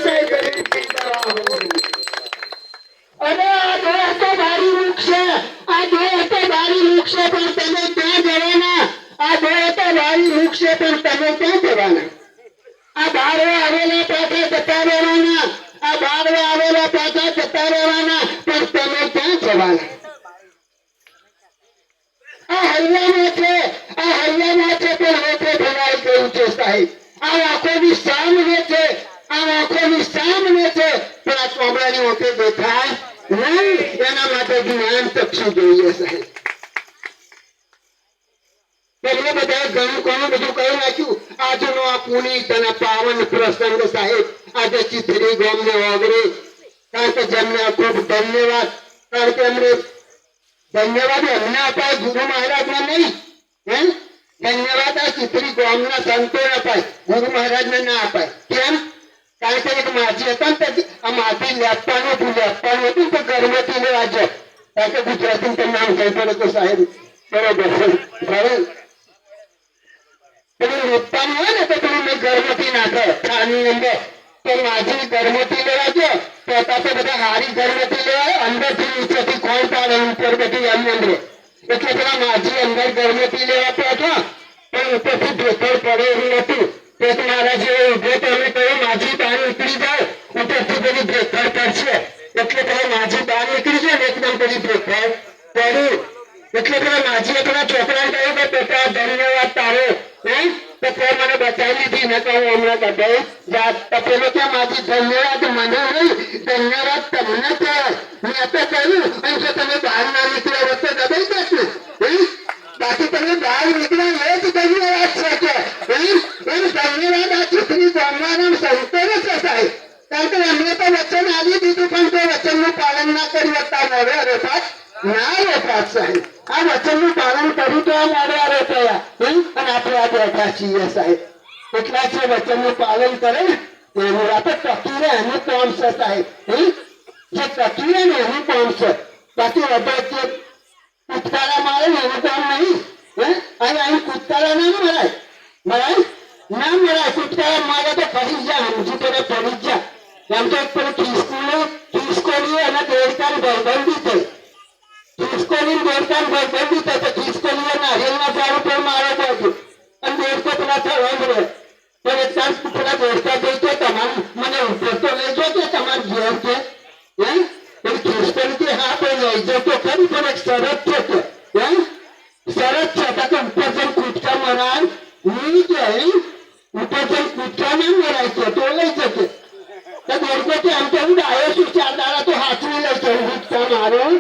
સાહેબ ગરીબ અરે આ દેશ તો ભારી વૃક્ષ છે, આ દેશ તો ભારી વૃક્ષ છે, પણ તમે ક્યાં જવાના? આ દેશ તો ભારી વૃક્ષ છે, પણ તમે ક્યાં જવાના? આ બાળવા આવેલા પાછા જતા રહેવાના, આ બાળવા આવેલા પાછા જતા રહેવાના, પણ તમે ક્યાં જવાના? આ હૈયામાં છે, આ હૈયામાં છે, પણ લોકો ભરાઈ ગયું છે સાહેબ. આ આંખોની સામે છે, આ આંખોની સામે છે, પણ આ ચોમડાની ઓકે દેખાય નહીં. એના માટે જ્ઞાન ચક્ષુ જોઈએ સાહેબ. તમને બધા ઘણું ઘણું બધું કહી નાખ્યું. આજનો આ પુનીત અને પાવન પ્રસંગ સાહેબ આજે ચિત્રી ગામને ઓગળે, કારણ કે જેમને ખૂબ ધન્યવાદ, કારણ કે એમને ધન્યવાદ એમને અપાય, ગુરુ મહારાજને નહીં. ધન્યવાદ આ ચિત્રી ગામના સંતોને અપાય, ગુરુ મહારાજને ના અપાય. કેમ? કારણ કે એક માજી હતા ને, આ માજી લેપવાનું હતું તો ગરમતી લેવા જાય, કારણ કે ગુજરાતી તો નામ કહી પડે તો સાહેબ બરોબર બરાબર. પેલું રોપવાનું હોય ને તો પેલું મેં ગરમતી નાખે ખાની અંદર, તો માજી ગરમતી લેવા ગયો તો અત્યારે તો બધા હારી ગરમતી લેવાય, અંદર થી નીચેથી કોણ પાડે ઉપર બધી એમ અંદર, એટલે પેલા માજી અંદર ગરમતી લેવા પહોંચ્યો, પણ ઉપરથી ભેખડ પડે એવું નતું. એક મહારાજ ઉભો તો અમે કહ્યું માજી બહાર નીકળી જાય, ઉપરથી પેલી ભેખડ પડશે, એટલે પેલા માજી બહાર નીકળી જાય ને એકદમ પેલી ભેખડ પડ્યું, એટલે પેલા માજીએ પેલા છોકરાને કહ્યું કે બેટા ધન્યવાદ તારો, તો તે મને બચાવી લીધી, ને કહું હમણાં કદાચ જાત. તો પેલો કે માજી ધન્યવાદ મને નહીં, ધન્યવાદ તમને કહેવાય. મેં તો કહ્યું અને જો તમે બહાર ના નીકળ્યા હોત તો દબાઈ જશે ને, બાકી તમે બહાર નીકળ્યા એ જ ધન્યવાદ છે કે ધન્યવાદ આ ચૂંટણી ગામવાના સંતોને છે સાહેબ. કારણ કે એમને તો વચન આવી દીધું, પણ તે વચનનું પાલન ના કરી શકતા મોડે અરેપાત ના રેપાત સાહેબ. આ વચનનું પાલન કર્યું તો આ મોડે અરે થયા, અને આપણે આ બેઠા છીએ સાહેબ. એટલા છે વચનનું પાલન કરે ને એનું આપણે ટકી રહે એનું કામ છે સાહેબ. જે ટકી રહે ને એનું કામ છે, બાકી બધા કુદકારા મારે ને એનું કામ નહીં. અને અહીં કુદકારા ના મરાય, મરાય ના મરાય. કુદકારા મારે તો ફરી જા, સમજી પડે ફરી જા. એમ તો પેલું ખિસકોલી અને દેડકાન ગરબંધી થઈ, ખિસકોલી દેડકાન ગરબંધી થઈ, તો ખિસકોલીએ નારિયેળના ઝાડ ઉપર મારે બધું, અને દેડકો પેલા થવા મળે. પણ એક ચાન્સ પેલા દેડકા ગઈ કે તમારે મને ઉપર તો લઈ જો કે તમારે ઘેર કે ખિસકોલી કે હા પણ લઈ જાવ તો ખરી, પણ એક શરત છે કે શરત છે કે ઉપર જેમ કૂદકા મરાય નહીં, કે ઉપર જેમ કૂદકા ના મરાય કે તો લઈ જશે. તો દેડકો કે આમ તો હું ડાયો છું, 4 દાડા તો હાથવી લઈ જવું કૂદકા મારું.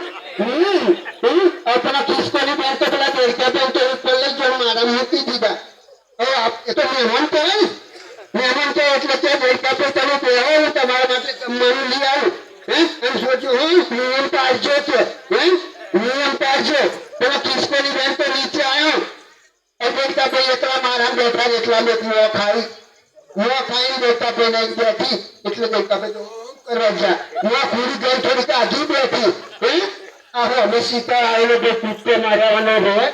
પેલા ખિસકોલી બેન તો પેલા દેડકા બેન તો ઉપર લઈ જવું મારા મૂકી દીધા. એ તો મહેમાન કહેવાય ને, મહેમાન કહે એટલે કે દેડકા પર તમે બેહો, હું તમારા માટે જમવાનું લઈ આવું. એમ સોચ્યું નિયમ પાડજો કે નિયમ પાડજો. પેલા ખિસકોલી બેન તો નીચે આવ્યો, દેડકા ભાઈ એકલા મારા બેઠા, એકલા મેં મોં ખાઈને દેડકા ભાઈ બેઠી, એટલે દેડકા ભાઈ તો રજા મોં ખુલી ગઈ, થોડીક આઘી બેઠી. આહો અમે શીતળ આવેલો બે કૂદકો મારવાનો રહે.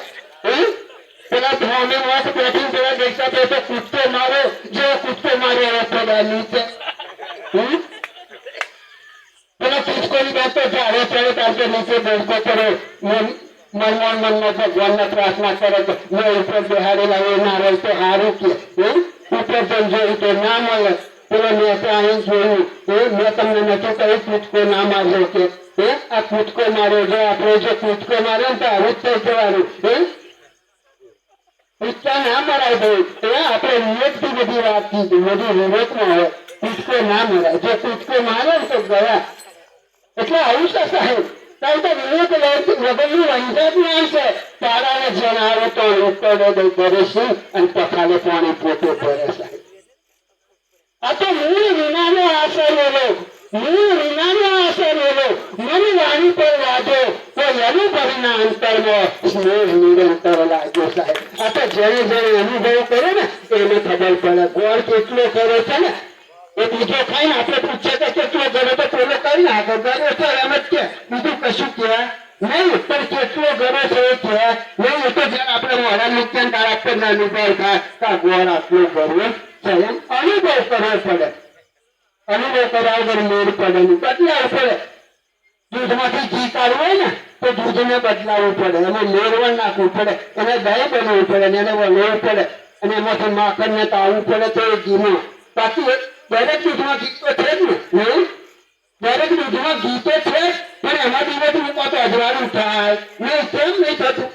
પેલા ધામે મોત બેઠી, પેલા દેડકા ભાઈ તો કૂદકો મારો, જે કૂદકો માર્યો પેલા નીચે. પેલા ખિસકોલી બેન તો ઝાડે ચડે તારકે નીચે દેડકો પડે, મનમાં ભગવાનને પ્રાર્થના કરે કે મેં ઉપર બેહાડેલા એ ના રહે તો સારું કે ઉપર પણ જોયું તો ના મળે. પેલો મેં તો અહીં જોયું, મેં તમને નતું કહ્યું કૂદકો ના માર્યો કે આ કૂદકો માર્યો. જો આપણે જો કૂદકો માર્યો ને તો આવું જ થઈ જવાનું. કૂદકા ના મરાય ભાઈ, આપણે વિવેકથી બધી વાત કીધી, બધી વિવેકમાં હોય. કૂદકો ના મરાય, જો કૂદકો માર્યો ને તો ગયા. એટલે આવું છે સાહેબ. કારણ કે વિવેક વગરનું રંજક નામ છે. તારાને જણાવો તો ઉકળે દઈ કરે શું, અને પખાલે પાણી પોતે ભરે સાહેબ. આ તો મૂળ વિનાનો આશર લેલો, મૂળ વિનાનો આશર લેલો, મન વાણી પર વાજો તો એનું પરિણામ અંતરમાં સ્નેહ નિરંતર લાગ્યો સાહેબ. આ તો જેને જેને અનુભવ કરે ને એને ખબર પડે. ગોળ કેટલો કરે છે ને એ બીજો ખાઈ ને આપણે પૂછીએ કે કેટલો ગયો તો પેલો કરી નાખે ગયો છે એમ જ કે, બીજું કશું કહેવાય નહીં. પણ કેટલો ગયો છે એ કહેવાય નહીં. એ તો જયારે આપણે મોડા મૂકીએ તારા પર અનુભવ થાય કે ગોળ આટલો ગયો છે, એમ અનુભવ કરવો પડે. અનુભવ કર્યા વગર મેળ પડે નહીં, બદલાવવું પડે. દૂધમાંથી ઘી કાઢવું હોય ને તો દૂધને બદલાવવું પડે, એને મેળવણ નાખવું પડે, એને દહીં બનાવવું પડે અને એને વળવું પડે અને એમાંથી માખણને તાળવું પડે તો એ ઘીમાં. બાકી દરેક દૂધમાં ઘી તો છે જ ને, નહીં? દરેક દૂધમાં ઘી તો છે જ, પણ એમાં દિવસ મૂકો તો અજવાળું થાય નહીં. કેમ નહીં થતું?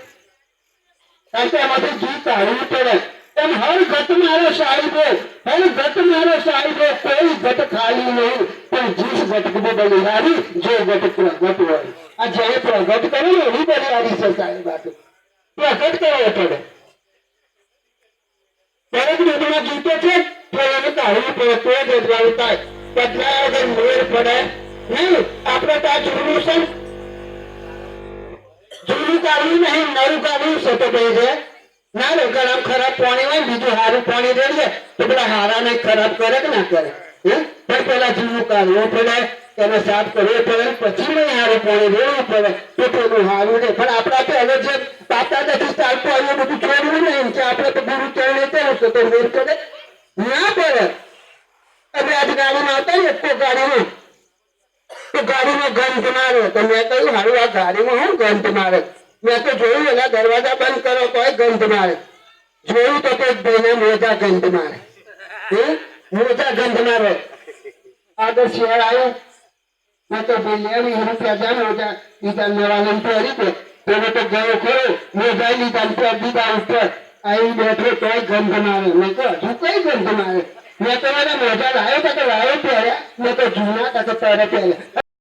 કારણ કે એમાંથી ઘી કાઢવું પડે. એમ હર ઘટ મારો સાહિબો, હર ઘટ મારો સાહિબો, કોઈ ઘટ ખાલી નહીં, પણ જીસ ઘટ બલિહારી જો ઘટ પ્રગટ હોય. આ જે પ્રગટ કરે ને એની બલિહારી છે સાહેબ. આ તો પ્રગટ કરવો પડે. દરેક દૂધમાં ઘી તો છે તો એને કાઢવું પડે તો જ અજવાળું થાય. બદલાયા વગર મેળ પડે નહીં. આપણે ત્યાં જૂનું છે, જૂનું કાઢવું નહીં, નવું કાઢવું છે તો ભાઈ છે ના રે. આમ ખરાબ પાણી હોય બીજું સારું પાણી રેડીએ તો પેલા હારા ને ખરાબ કરે કે ના કરે? પણ પેલા જૂનું કાઢવું પડે, એને સાફ કરવું પડે, પછી નહીં સારું પાણી રેડવું પડે તો પેલું સારું રહે. પણ આપણા પહેલે જે પાતા નથી ચાલતું આવ્યું બધું છોડવું નહીં કે આપણે તો ગુરુ ચરણે તેવું છે તો મેળ પડે ના પડે. હવે આજ ગાડીમાં આવતા ને એક ગાડીમાં તો ગાડીમાં ગંધ મારે તો મેં કહ્યું હારું આ ગાડીમાં શું ગંધ મારે? મેં તો જોયું એના દરવાજા બંધ કરો તોય ગંધ મારે. જોયું તો એક ભાઈને મોજા ગંધ મારે, મોજા ગંધ મારે. આગળ શહેર આવ્યું મેં તો ભાઈ લેવી રૂપિયા જાણ મોજા લીધા મેળાને પહેરી દે તેને તો ગયો ખરો મોજા લીધા દીધા ઉપર આવી બેઠો તોય ગંધ મારે. મેં તો હજુ કઈ ગંધ મારે? મેં તો મારા મોજા લાવ્યો તો લાવ્યો પહેર્યા, મેં તો જૂના તો તારે પહેર્યા.